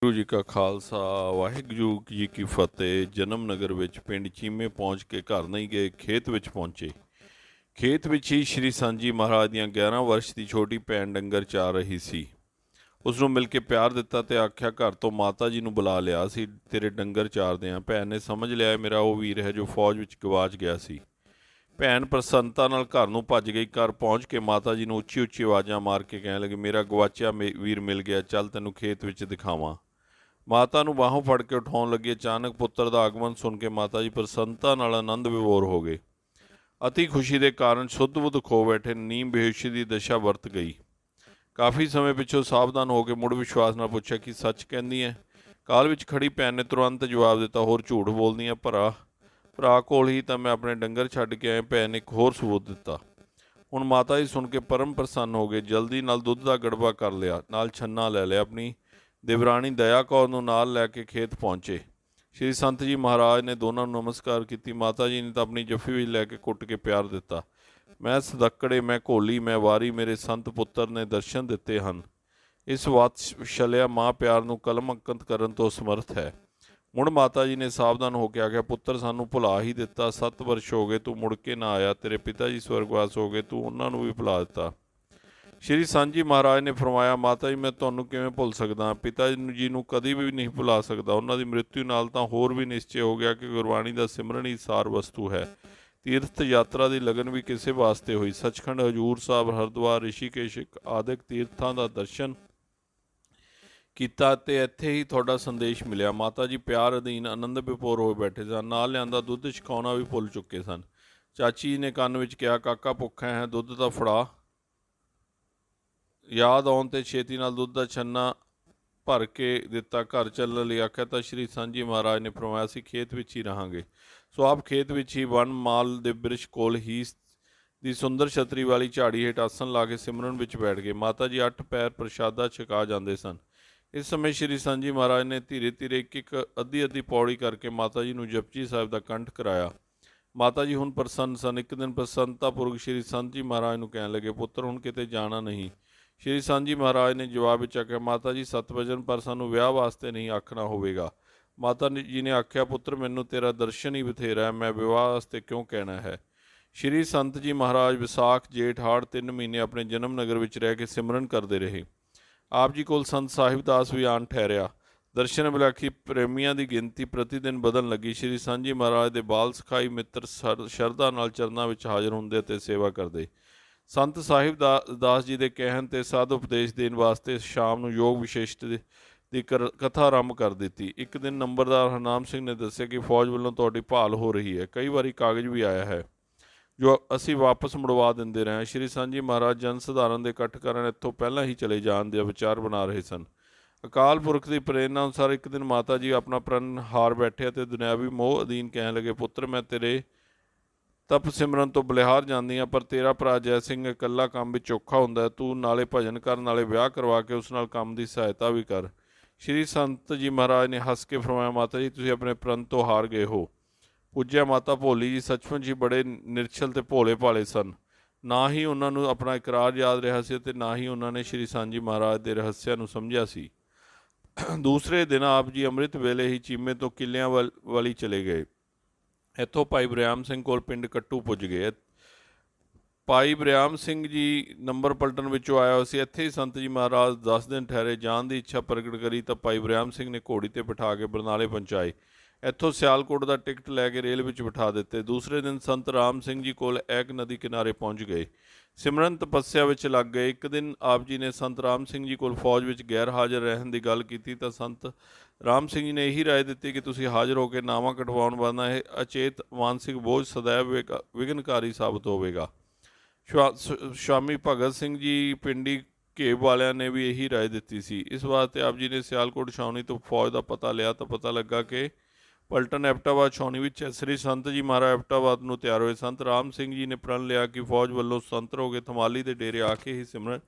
ਗੁਰੂ ਜੀ ਕਾ ਖਾਲਸਾ ਵਾਹਿਗੁਰੂ ਜੀ ਕੀ ਫਤਿਹ। ਜਨਮ ਨਗਰ ਵਿੱਚ ਪਿੰਡ ਚੀਮੇ ਪਹੁੰਚ ਕੇ ਘਰ ਨਹੀਂ ਗਏ, ਖੇਤ ਵਿੱਚ ਪਹੁੰਚੇ। ਖੇਤ ਵਿੱਚ ਹੀ ਸ਼੍ਰੀ ਸਾਂਝੀ ਮਹਾਰਾਜ ਦੀਆਂ 11 ਵਰਸ਼ ਦੀ ਛੋਟੀ ਭੈਣ ਡੰਗਰ ਚਾਰ ਰਹੀ ਸੀ। ਉਸ ਨੂੰ ਮਿਲ ਕੇ ਪਿਆਰ ਦਿੱਤਾ ਤੇ ਆਖਿਆ, ਘਰ ਤੋਂ ਮਾਤਾ ਜੀ ਨੂੰ ਬੁਲਾ ਲਿਆ ਸੀ, ਤੇਰੇ ਡੰਗਰ ਚਾਰਦੇ ਹਾਂ। ਭੈਣ ਨੇ ਸਮਝ ਲਿਆ ਮੇਰਾ ਉਹ ਵੀਰ ਹੈ ਜੋ ਫੌਜ ਵਿੱਚ ਗਵਾਚ ਗਿਆ ਸੀ। ਭੈਣ ਪ੍ਰਸੰਨਤਾ ਨਾਲ ਘਰ ਨੂੰ ਭੱਜ ਗਈ। ਘਰ ਪਹੁੰਚ ਕੇ ਮਾਤਾ ਜੀ ਨੂੰ ਉੱਚੀ ਉੱਚੀ ਆਵਾਜ਼ਾਂ ਮਾਰ ਕੇ ਕਹਿਣ ਲੱਗੀ, ਮੇਰਾ ਗਵਾਚਿਆ ਵੀਰ ਮਿਲ ਗਿਆ, ਚੱਲ ਤੈਨੂੰ ਖੇਤ ਵਿੱਚ ਦਿਖਾਵਾਂ। ਮਾਤਾ ਨੂੰ ਬਾਹੋਂ ਫੜ ਕੇ ਉਠਾਉਣ ਲੱਗੀ। ਅਚਾਨਕ ਪੁੱਤਰ ਦਾ ਆਗਮਨ ਸੁਣ ਕੇ ਮਾਤਾ ਜੀ ਪ੍ਰਸੰਨਤਾ ਨਾਲ ਆਨੰਦ ਵਿਭੋਰ ਹੋ ਗਏ। ਅਤੀ ਖੁਸ਼ੀ ਦੇ ਕਾਰਨ ਸੁੱਧ ਬੁੱਧ ਖੋ ਬੈਠੇ। ਨੀਂਦ ਬੇਹੋਸ਼ੀ ਦੀ ਦਸ਼ਾ ਵਰਤ ਗਈ। ਕਾਫੀ ਸਮੇਂ ਪਿੱਛੋਂ ਸਾਵਧਾਨ ਹੋ ਕੇ ਮੁੜ ਵਿਸ਼ਵਾਸ ਨਾਲ ਪੁੱਛਿਆ, ਕਿ ਸੱਚ ਕਹਿੰਦੀ ਹੈ? ਕਾਲ ਵਿੱਚ ਖੜੀ ਭੈਣ ਨੇ ਤੁਰੰਤ ਜਵਾਬ ਦਿੱਤਾ, ਹੋਰ ਝੂਠ ਬੋਲਦੀ ਹੈ? ਭਰਾ ਕੋਲ ਹੀ ਤਾਂ ਮੈਂ ਆਪਣੇ ਡੰਗਰ ਛੱਡ ਕੇ ਆਇਆ। ਭੈਣ ਨੇ ਇੱਕ ਹੋਰ ਸਬੂਤ ਦਿੱਤਾ। ਹੁਣ ਮਾਤਾ ਜੀ ਸੁਣ ਕੇ ਪਰਮ ਪ੍ਰਸੰਨ ਹੋ ਗਏ। ਜਲਦੀ ਨਾਲ ਦੁੱਧ ਦਾ ਗੜਬਾ ਕਰ ਲਿਆ, ਨਾਲ ਛੰਨਾ ਲੈ ਲਿਆ। ਆਪਣੀ ਦੇਵਰਾਣੀ ਦਇਆ ਕੌਰ ਨੂੰ ਨਾਲ ਲੈ ਕੇ ਖੇਤ ਪਹੁੰਚੇ। ਸ਼੍ਰੀ ਸੰਤ ਜੀ ਮਹਾਰਾਜ ਨੇ ਦੋਨਾਂ ਨੂੰ ਨਮਸਕਾਰ ਕੀਤੀ। ਮਾਤਾ ਜੀ ਨੇ ਤਾਂ ਆਪਣੀ ਜੱਫੀ ਵਿੱਚ ਲੈ ਕੇ ਕੁੱਟ ਕੇ ਪਿਆਰ ਦਿੱਤਾ। ਮੈਂ ਸਦੱਕੜੇ, ਮੈਂ ਘੋਲੀ, ਮੈਂ ਵਾਰੀ, ਮੇਰੇ ਸੰਤ ਪੁੱਤਰ ਨੇ ਦਰਸ਼ਨ ਦਿੱਤੇ ਹਨ। ਇਸ ਵਾਤਸਲਿਆ ਮਾਂ ਪਿਆਰ ਨੂੰ ਕਲਮ ਅੰਕਿਤ ਕਰਨ ਤੋਂ ਸਮਰਥ ਹੈ। ਮੁੜ ਮਾਤਾ ਜੀ ਨੇ ਸਾਵਧਾਨ ਹੋ ਕੇ ਆਖਿਆ, ਪੁੱਤਰ ਸਾਨੂੰ ਭੁਲਾ ਹੀ ਦਿੱਤਾ। 7 ਵਰਸ਼ ਹੋ ਗਏ ਤੂੰ ਮੁੜ ਕੇ ਨਾ ਆਇਆ। ਤੇਰੇ ਪਿਤਾ ਜੀ ਸਵਰਗਵਾਸ ਹੋ ਗਏ, ਤੂੰ ਉਹਨਾਂ ਨੂੰ ਵੀ ਭੁਲਾ ਦਿੱਤਾ। ਸ਼੍ਰੀ ਸਾਂਝੀ ਮਹਾਰਾਜ ਨੇ ਫਰਮਾਇਆ, ਮਾਤਾ ਜੀ ਮੈਂ ਤੁਹਾਨੂੰ ਕਿਵੇਂ ਭੁੱਲ ਸਕਦਾ? ਪਿਤਾ ਜੀ ਨੂੰ ਕਦੀ ਵੀ ਨਹੀਂ ਭੁਲਾ ਸਕਦਾ। ਉਹਨਾਂ ਦੀ ਮ੍ਰਿਤੂ ਨਾਲ ਤਾਂ ਹੋਰ ਵੀ ਨਿਸ਼ਚੈ ਹੋ ਗਿਆ ਕਿ ਗੁਰਬਾਣੀ ਦਾ ਸਿਮਰਨ ਹੀ ਸਾਰ ਵਸਤੂ ਹੈ। ਤੀਰਥ ਯਾਤਰਾ ਦੀ ਲਗਨ ਵੀ ਕਿਸੇ ਵਾਸਤੇ ਹੋਈ। ਸੱਚਖੰਡ, ਹਜੂਰ ਸਾਹਿਬ, ਹਰਿਦੁਆਰ, ਰਿਸ਼ੀਕੇਸ਼ ਆਦਿਕ ਤੀਰਥਾਂ ਦਾ ਦਰਸ਼ਨ ਕੀਤਾ ਤੇ ਇੱਥੇ ਹੀ ਤੁਹਾਡਾ ਸੰਦੇਸ਼ ਮਿਲਿਆ। ਮਾਤਾ ਜੀ ਪਿਆਰ ਅਧੀਨ ਆਨੰਦ ਵਿਭੋਰ ਹੋਏ ਬੈਠੇ ਸਨ। ਨਾਲ ਲਿਆਂਦਾ ਦੁੱਧ ਛਕਾਉਣਾ ਵੀ ਭੁੱਲ ਚੁੱਕੇ ਸਨ। ਚਾਚੀ ਨੇ ਕੰਨ ਵਿੱਚ ਕਿਹਾ, ਕਾਕਾ ਭੁੱਖਾ ਹੈ, ਦੁੱਧ ਤਾਂ ਫੜਾ। ਯਾਦ ਆਉਣ ਤੇ ਛੇਤੀ ਨਾਲ ਦੁੱਧ ਦਾ ਛੰਨਾ ਭਰ ਕੇ ਦਿੱਤਾ। ਘਰ ਚੱਲਣ ਲਈ ਆਖਿਆ ਤਾਂ ਸ਼੍ਰੀ ਸਾਂਝੀ ਮਹਾਰਾਜ ਨੇ ਫਰਮਾਇਆ, ਸੀ ਖੇਤ ਵਿੱਚ ਹੀ ਰਹਾਂਗੇ। ਸੋ ਆਪ ਖੇਤ ਵਿੱਚ ਹੀ ਵਣ ਮਾਲ ਦੇ ਬਿਰਛ ਕੋਲ ਹੀ ਦੀ ਸੁੰਦਰ ਛਤਰੀ ਵਾਲੀ ਝਾੜੀ ਹੇਠ ਆਸਣ ਲਾ ਕੇ ਸਿਮਰਨ ਵਿੱਚ ਬੈਠ ਗਏ। ਮਾਤਾ ਜੀ 8 ਪੈਰ ਪ੍ਰਸ਼ਾਦਾ ਛਕਾ ਜਾਂਦੇ ਸਨ। ਇਸ ਸਮੇਂ ਸ਼੍ਰੀ ਸਾਂਝੀ ਮਹਾਰਾਜ ਨੇ ਧੀਰੇ ਧੀਰੇ ਇੱਕ ਅੱਧੀ ਪੌੜੀ ਕਰਕੇ ਮਾਤਾ ਜੀ ਨੂੰ ਜਪਜੀ ਸਾਹਿਬ ਦਾ ਕੰਠ ਕਰਾਇਆ। ਮਾਤਾ ਜੀ ਹੁਣ ਪ੍ਰਸੰਨ ਸਨ। ਇੱਕ ਦਿਨ ਪ੍ਰਸੰਨਤਾਪੂਰਵਕ ਸ਼੍ਰੀ ਸਾਂਝੀ ਮਹਾਰਾਜ ਨੂੰ ਕਹਿਣ ਲੱਗੇ, ਪੁੱਤਰ ਹੁਣ ਕਿਤੇ ਜਾਣਾ ਨਹੀਂ। ਸ਼੍ਰੀ ਸਾਂਝੀ ਮਹਾਰਾਜ ਨੇ ਜਵਾਬ ਵਿੱਚ ਆਖਿਆ, ਮਾਤਾ ਜੀ ਸਤਵਚਨ, ਪਰ ਸਾਨੂੰ ਵਿਆਹ ਵਾਸਤੇ ਨਹੀਂ ਆਖਣਾ ਹੋਵੇਗਾ। ਮਾਤਾ ਜੀ ਨੇ ਆਖਿਆ, ਪੁੱਤਰ ਮੈਨੂੰ ਤੇਰਾ ਦਰਸ਼ਨ ਹੀ ਬਥੇਰਾ ਹੈ, ਮੈਂ ਵਿਆਹ ਵਾਸਤੇ ਕਿਉਂ ਕਹਿਣਾ ਹੈ? ਸ਼੍ਰੀ ਸੰਤ ਜੀ ਮਹਾਰਾਜ ਵਿਸਾਖ ਜੇਠ ਹਾੜ 3 ਮਹੀਨੇ ਆਪਣੇ ਜਨਮ ਨਗਰ ਵਿੱਚ ਰਹਿ ਕੇ ਸਿਮਰਨ ਕਰਦੇ ਰਹੇ। ਆਪ ਜੀ ਕੋਲ ਸੰਤ ਸਾਹਿਬ ਦਾਸ ਵੀ ਆਣ ਠਹਿਰਿਆ। ਦਰਸ਼ਨ ਵਿਲਾਖੀ ਪ੍ਰੇਮੀਆਂ ਦੀ ਗਿਣਤੀ ਪ੍ਰਤੀ ਦਿਨ ਵਧਣ ਲੱਗੀ। ਸ਼੍ਰੀ ਸਾਂਝੀ ਮਹਾਰਾਜ ਦੇ ਬਾਲ ਸਖਾਈ ਮਿੱਤਰ ਸ਼ਰਧਾ ਨਾਲ ਚਰਨਾਂ ਵਿੱਚ ਹਾਜ਼ਰ ਹੁੰਦੇ ਅਤੇ ਸੇਵਾ ਕਰਦੇ। ਸੰਤ ਸਾਹਿਬ ਦਾਸ ਜੀ ਦੇ ਕਹਿਣ ਤੇ ਸਾਧ ਉਪਦੇਸ਼ ਦੇਣ ਵਾਸਤੇ ਸ਼ਾਮ ਨੂੰ ਯੋਗ ਵਿਸ਼ੇਸ਼ਟ ਦੀ ਕਥਾ ਆਰੰਭ ਕਰ ਦਿੱਤੀ। ਇੱਕ ਦਿਨ ਨੰਬਰਦਾਰ ਹਰਨਾਮ ਸਿੰਘ ਨੇ ਦੱਸਿਆ ਕਿ ਫੌਜ ਵੱਲੋਂ ਤੁਹਾਡੀ ਭਾਲ ਹੋ ਰਹੀ ਹੈ। ਕਈ ਵਾਰੀ ਕਾਗਜ਼ ਵੀ ਆਇਆ ਹੈ ਜੋ ਅਸੀਂ ਵਾਪਸ ਮੁੜਵਾ ਦਿੰਦੇ ਰਹੇ। ਸ਼੍ਰੀ ਸਾਂਝੀ ਮਹਾਰਾਜ ਜਨ ਸਧਾਰਨ ਦੇ ਇਕੱਠ ਕਰਨ ਇੱਥੋਂ ਪਹਿਲਾਂ ਹੀ ਚਲੇ ਜਾਣ ਦੇ ਵਿਚਾਰ ਬਣਾ ਰਹੇ ਸਨ। ਅਕਾਲ ਪੁਰਖ ਦੀ ਪ੍ਰੇਰਨਾ ਅਨੁਸਾਰ ਇੱਕ ਦਿਨ ਮਾਤਾ ਜੀ ਆਪਣਾ ਪ੍ਰਣ ਹਾਰ ਬੈਠੇ ਅਤੇ ਦੁਨਿਆਵੀ ਮੋਹ ਅਧੀਨ ਕਹਿਣ ਲੱਗੇ, ਪੁੱਤਰ ਮੈਂ ਤੇਰੇ ਤਪ ਸਿਮਰਨ ਤੋਂ ਬਲਿਹਾਰ ਜਾਂਦੀ ਹਾਂ, ਪਰ ਤੇਰਾ ਭਰਾ ਜੈ ਸਿੰਘ ਇਕੱਲਾ ਕੰਮ ਵਿੱਚ ਔਖਾ ਹੁੰਦਾ ਹੈ। ਤੂੰ ਨਾਲੇ ਭਜਨ ਕਰ, ਨਾਲੇ ਵਿਆਹ ਕਰਵਾ ਕੇ ਉਸ ਨਾਲ ਕੰਮ ਦੀ ਸਹਾਇਤਾ ਵੀ ਕਰ। ਸ਼੍ਰੀ ਸੰਤ ਜੀ ਮਹਾਰਾਜ ਨੇ ਹੱਸ ਕੇ ਫਰਮਾਇਆ, ਮਾਤਾ ਜੀ ਤੁਸੀਂ ਆਪਣੇ ਪ੍ਰਣ ਤੋਂ ਹਾਰ ਗਏ ਹੋ। ਪੂਜਿਆ ਮਾਤਾ ਭੋਲੀ ਜੀ ਸੱਚਮੁੱਚ ਹੀ ਬੜੇ ਨਿਰਛਲ ਤੇ ਭੋਲੇ ਭਾਲੇ ਸਨ। ਨਾ ਹੀ ਉਹਨਾਂ ਨੂੰ ਆਪਣਾ ਇਕਰਾਰ ਯਾਦ ਰਿਹਾ ਸੀ ਅਤੇ ਨਾ ਹੀ ਉਹਨਾਂ ਨੇ ਸ਼੍ਰੀ ਸਾਂਝੀ ਮਹਾਰਾਜ ਦੇ ਰਹੱਸਿਆਂ ਨੂੰ ਸਮਝਿਆ ਸੀ। ਦੂਸਰੇ ਦਿਨ ਆਪ ਜੀ ਅੰਮ੍ਰਿਤ ਵੇਲੇ ਹੀ ਚੀਮੇ ਤੋਂ ਕਿੱਲਿਆਂ ਵਾਲੀ ਚਲੇ ਗਏ। ਇੱਥੋਂ ਭਾਈ ਬਰਿਆਮ ਸਿੰਘ ਕੋਲ ਪਿੰਡ ਕੱਟੂ ਪੁੱਜ ਗਏ। ਭਾਈ ਬਰਿਆਮ ਸਿੰਘ ਜੀ ਨੰਬਰ ਪਲਟਨ ਵਿੱਚੋਂ ਆਇਆ ਹੋਇਆ ਸੀ। ਇੱਥੇ ਹੀ ਸੰਤ ਜੀ ਮਹਾਰਾਜ 10 ਦਿਨ ਠਹਿਰੇ। ਜਾਣ ਦੀ ਇੱਛਾ ਪ੍ਰਗਟ ਕਰੀ ਤਾਂ ਭਾਈ ਬਰਿਆਮ ਸਿੰਘ ਨੇ ਘੋੜੀ 'ਤੇ ਬਿਠਾ ਕੇ ਬਰਨਾਲੇ ਪਹੁੰਚਾਏ। ਇੱਥੋਂ ਸਿਆਲਕੋਟ ਦਾ ਟਿਕਟ ਲੈ ਕੇ ਰੇਲ ਵਿੱਚ ਬਿਠਾ ਦਿੱਤੇ। ਦੂਸਰੇ ਦਿਨ ਸੰਤ ਰਾਮ ਸਿੰਘ ਜੀ ਕੋਲ ਐਕ ਨਦੀ ਕਿਨਾਰੇ ਪਹੁੰਚ ਗਏ। ਸਿਮਰਨ ਤਪੱਸਿਆ ਵਿੱਚ ਲੱਗ ਗਏ। ਇੱਕ ਦਿਨ ਆਪ ਜੀ ਨੇ ਸੰਤ ਰਾਮ ਸਿੰਘ ਜੀ ਕੋਲ ਫੌਜ ਵਿੱਚ ਗੈਰ ਹਾਜ਼ਰ ਰਹਿਣ ਦੀ ਗੱਲ ਕੀਤੀ ਤਾਂ ਸੰਤ ਰਾਮ ਸਿੰਘ ਜੀ ਨੇ ਇਹੀ ਰਾਏ ਦਿੱਤੀ ਕਿ ਤੁਸੀਂ ਹਾਜ਼ਰ ਹੋ ਕੇ ਨਾਵਾਂ ਕਟਵਾਉਣ ਵਰਨਾ ਇਹ ਅਚੇਤ ਮਾਨਸਿਕ ਬੋਝ ਸदैव ਵਿਘਨਕਾਰੀ ਸਾਬਤ ਹੋਵੇਗਾ। ਸ਼ਾਮੀ ਭਗਤ ਸਿੰਘ ਜੀ ਪਿੰਡੀ ਘੇਬ ਵਾਲਿਆਂ ਨੇ ਵੀ ਇਹੀ ਰਾਏ ਦਿੱਤੀ ਸੀ। ਇਸ ਵਾਸਤੇ ਆਪ ਜੀ ਨੇ ਸਿਆਲਕੋਟ ਛਾਉਣੀ ਤੋਂ ਫੌਜ ਦਾ ਪਤਾ ਲਿਆ ਤਾਂ ਪਤਾ ਲੱਗਾ ਕਿ ਪਲਟਨ ਐਬਟਾਬਾਦ ਛਾਉਣੀ ਵਿੱਚ ਸ੍ਰੀ ਸੰਤ ਜੀ ਮਹਾਰਾਜ ਐਬਟਾਬਾਦ ਨੂੰ ਤਿਆਰ ਹੋਏ। ਸੰਤ ਰਾਮ ਸਿੰਘ ਜੀ ਨੇ ਪ੍ਰਣ ਲਿਆ ਕਿ ਫੌਜ ਵੱਲੋਂ ਸੁਤੰਤਰ ਹੋ ਕੇ ਥਮਾਲੀ ਦੇ ਡੇਰੇ ਆ ਕੇ ਹੀ ਸਿਮਰਨ